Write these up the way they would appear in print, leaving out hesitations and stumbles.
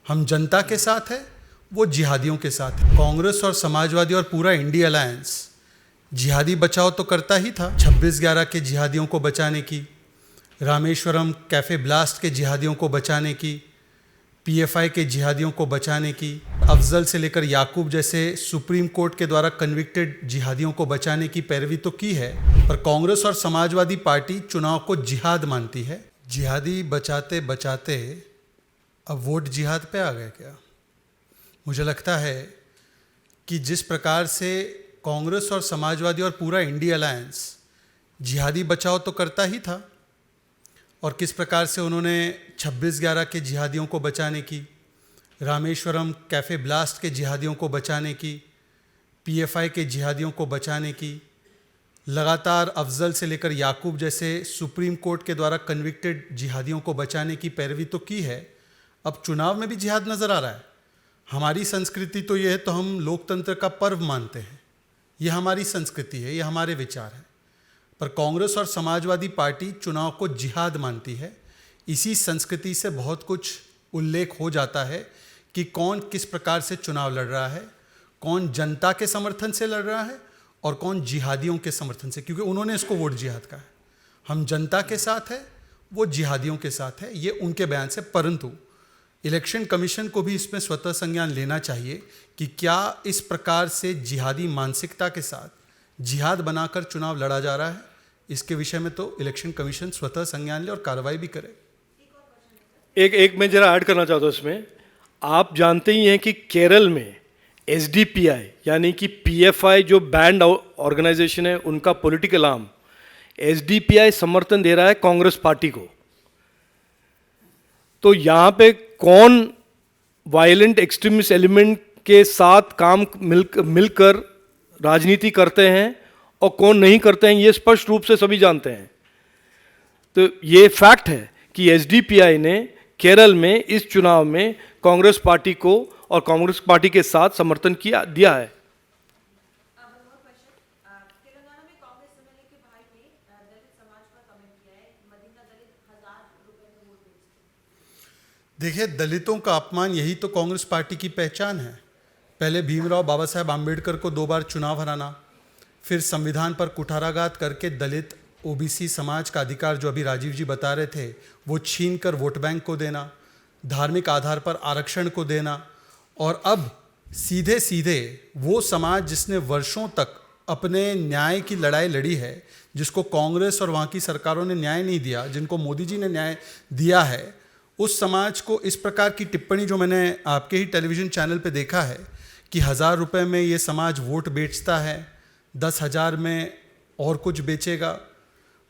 हम जनता के साथ है, वो जिहादियों के साथ है। कांग्रेस और समाजवादी और पूरा इंडिया अलायंस जिहादी बचाव तो करता ही था। 26/11 के जिहादियों को बचाने की, रामेश्वरम कैफे ब्लास्ट के जिहादियों को बचाने की, पीएफआई के जिहादियों को बचाने की, अफजल से लेकर याकूब जैसे सुप्रीम कोर्ट के द्वारा कन्विक्टेड जिहादियों को बचाने की पैरवी तो की है, पर कांग्रेस और समाजवादी पार्टी चुनाव को जिहाद मानती है। जिहादी बचाते बचाते अब वोट जिहाद पे आ गए क्या? मुझे लगता है कि जिस प्रकार से कांग्रेस और समाजवादी और पूरा इंडिया अलायंस जिहादी बचाव तो करता ही था, और किस प्रकार से उन्होंने 26/11 के जिहादियों को बचाने की, रामेश्वरम कैफे ब्लास्ट के जिहादियों को बचाने की, पीएफआई के जिहादियों को बचाने की, लगातार अफजल से लेकर याकूब जैसे सुप्रीम कोर्ट के द्वारा कन्विक्टेड जिहादियों को बचाने की पैरवी तो की है। अब चुनाव में भी जिहाद नज़र आ रहा है। हमारी संस्कृति तो ये है, तो हम लोकतंत्र का पर्व मानते हैं, ये हमारी संस्कृति है, ये हमारे विचार हैं, पर कांग्रेस और समाजवादी पार्टी चुनाव को जिहाद मानती है। इसी संस्कृति से बहुत कुछ उल्लेख हो जाता है कि कौन किस प्रकार से चुनाव लड़ रहा है, कौन जनता के समर्थन से लड़ रहा है और कौन जिहादियों के समर्थन से, क्योंकि उन्होंने इसको वोट जिहाद कहा है। हम जनता के साथ है, वो जिहादियों के साथ है, ये उनके बयान से। परंतु इलेक्शन कमीशन को भी इसमें स्वतः संज्ञान लेना चाहिए कि क्या इस प्रकार से जिहादी मानसिकता के साथ जिहाद बनाकर चुनाव लड़ा जा रहा है। इसके विषय में तो इलेक्शन कमीशन स्वतः संज्ञान ले और कार्रवाई भी करे। एक मैं जरा ऐड करना चाहता हूँ इसमें। आप जानते ही हैं कि केरल में एसडीपीआई यानी कि पीएफआई जो बैंड ऑर्गेनाइजेशन है, उनका पॉलिटिकल आर्म एसडीपीआई समर्थन दे रहा है कांग्रेस पार्टी को। तो यहाँ पे कौन वायलेंट एक्सट्रीमिस्ट एलिमेंट के साथ काम मिलकर राजनीति करते हैं और कौन नहीं करते हैं, ये स्पष्ट रूप से सभी जानते हैं। तो ये फैक्ट है कि एसडीपीआई ने केरल में इस चुनाव में कांग्रेस पार्टी को और कांग्रेस पार्टी के साथ समर्थन दिया है। देखिए, दलितों का अपमान यही तो कांग्रेस पार्टी की पहचान है। पहले भीमराव बाबा साहेब आम्बेडकर को 2 बार चुनाव हराना, फिर संविधान पर कुठाराघात करके दलित ओबीसी समाज का अधिकार, जो अभी राजीव जी बता रहे थे, वो छीन कर वोट बैंक को देना, धार्मिक आधार पर आरक्षण को देना, और अब सीधे सीधे वो समाज जिसने वर्षों तक अपने न्याय की लड़ाई लड़ी है, जिसको कांग्रेस और वहाँ की सरकारों ने न्याय नहीं दिया, जिनको मोदी जी ने न्याय दिया है, उस समाज को इस प्रकार की टिप्पणी, जो मैंने आपके ही टेलीविज़न चैनल पे देखा है कि 1000 रुपये में ये समाज वोट बेचता है, 10,000 में और कुछ बेचेगा।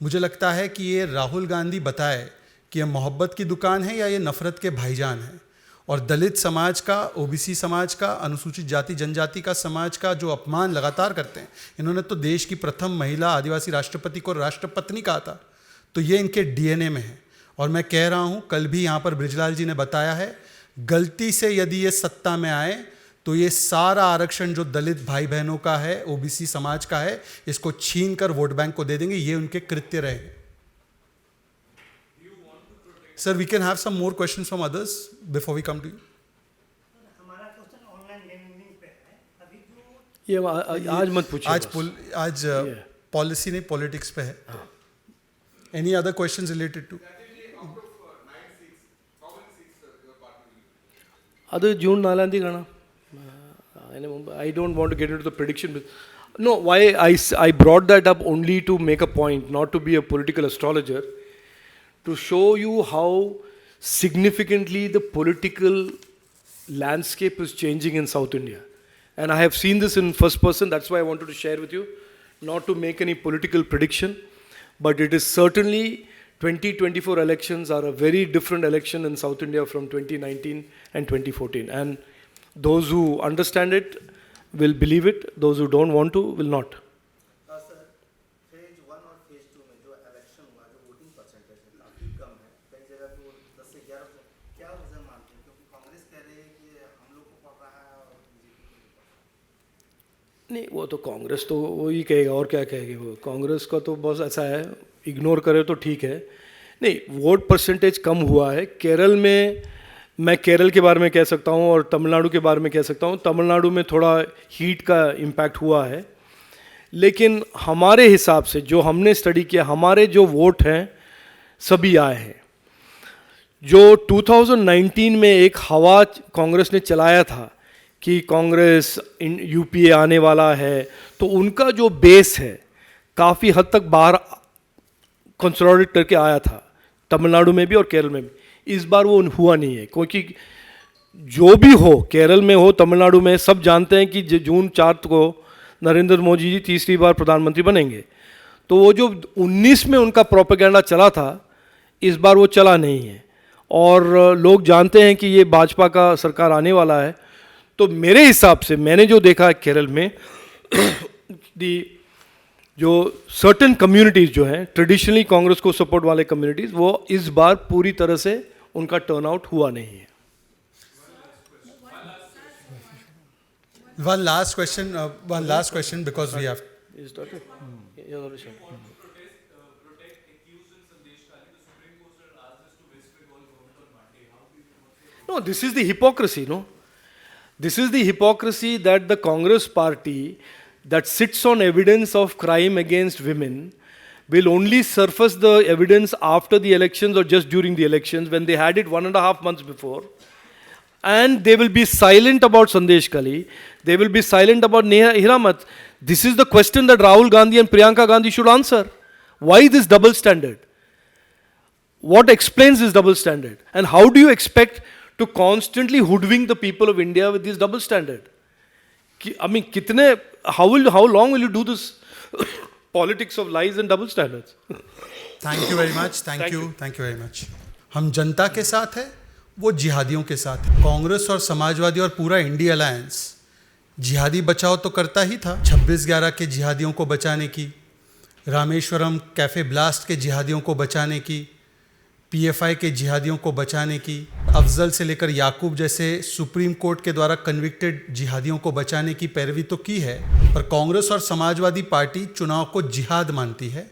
मुझे लगता है कि ये राहुल गांधी बताए कि ये मोहब्बत की दुकान है या ये नफ़रत के भाईजान हैं। और दलित समाज का, ओबीसी समाज का, अनुसूचित जाति जनजाति का समाज का जो अपमान लगातार करते हैं। इन्होंने तो देश की प्रथम महिला आदिवासी राष्ट्रपति को राष्ट्रपत्नी कहा था, तो ये इनके डीएनए में है। और मैं कह रहा हूँ, कल भी यहाँ पर बृजलाल जी ने बताया है, गलती से यदि ये सत्ता में आए तो ये सारा आरक्षण जो दलित भाई बहनों का है, ओबीसी समाज का है, इसको छीन कर वोट बैंक को दे देंगे। ये उनके कृत्य रहे। Sir, we can have some more questions from others before we come to you. हमारा क्वेश्चन ऑनलाइन गेमिंग पे है। अभी जो ये आज मत पूछिए। आज पॉलिसी नहीं, पॉलिटिक्स पे है। Any other questions related to? ಅದು ಜೂನ್ 4 ಕಾಣ. I don't want to get into the prediction. No, why I brought that up only to make a point, not to be a political astrologer, to show you how significantly the political landscape is changing in South India. And I have seen this in first person, that's why I wanted to share with you, not to make any political prediction, but it is certainly 2024 elections are a very different election in South India from 2019 and 2014. And those who understand it will believe it, those who don't want to will not. Sir, phase 1 और phase 2 में जो election हुआ, जो voting percentage है काफ़ी कम है, कई जगह तो 10 से 11%। क्या वजह मानते हैं? क्योंकि कांग्रेस कह रही है कि हम लोग को पड़ रहा है और बीजेपी को नहीं पड़ रहा। नहीं, वो तो कांग्रेस तो वही कहेगा, और क्या कहेगी वो। कांग्रेस का तो बस ऐसा है, इग्नोर करे तो ठीक है। नहीं, वोट परसेंटेज कम हुआ है। केरल में मैं केरल के बारे में कह सकता हूँ और तमिलनाडु के बारे में कह सकता हूँ। तमिलनाडु में थोड़ा हीट का इम्पैक्ट हुआ है, लेकिन हमारे हिसाब से जो हमने स्टडी किया, हमारे जो वोट हैं सभी आए हैं। जो 2019 में एक हवा कांग्रेस ने चलाया था कि कांग्रेस यूपीए आने वाला है, तो उनका जो बेस है काफ़ी हद तक बाहर कंसोलिडेट करके आया था, तमिलनाडु में भी और केरल में भी। इस बार वो हुआ नहीं है, क्योंकि जो भी हो, केरल में हो, तमिलनाडु में, सब जानते हैं कि जून 4 को नरेंद्र मोदी जी तीसरी बार प्रधानमंत्री बनेंगे। तो वो जो 19 में उनका प्रोपेगेंडा चला था, इस बार वो चला नहीं है, और लोग जानते हैं कि ये भाजपा का सरकार आने वाला है। तो मेरे हिसाब से मैंने जो देखा है केरल में जो सर्टेन कम्युनिटीज़ जो हैं ट्रेडिशनली कांग्रेस को सपोर्ट वाले कम्युनिटीज़, वो इस बार पूरी तरह से उनका टर्नआउट हुआ नहीं है। One last question because we have. Is that it? Yeah, that is it. No, this is the hypocrisy, no? This is the hypocrisy that the Congress party that sits on evidence of crime against women will only surface the evidence after the elections or just during the elections, when they had it 1.5 months before. And they will be silent about Sandesh Kali. They will be silent about Neha Hiramat. This is the question that Rahul Gandhi and Priyanka Gandhi should answer. Why this double standard? What explains this double standard? And how do you expect to constantly hoodwink the people of India with this double standard? I mean, how long will you do this politics of lies and double standards? Thank you very much. Thank you very much. हम जनता के साथ है, वो जिहादियों के साथ है। कांग्रेस और समाजवादी और पूरा इंडिया अलायंस जिहादी बचाव तो करता ही था। 26/11 के जिहादियों को बचाने की, रामेश्वरम कैफे ब्लास्ट के जिहादियों को बचाने की, पीएफआई के जिहादियों को बचाने की, अफजल से लेकर याकूब जैसे सुप्रीम कोर्ट के द्वारा कन्विक्टेड जिहादियों को बचाने की पैरवी तो की है, पर कांग्रेस और समाजवादी पार्टी चुनाव को जिहाद मानती है।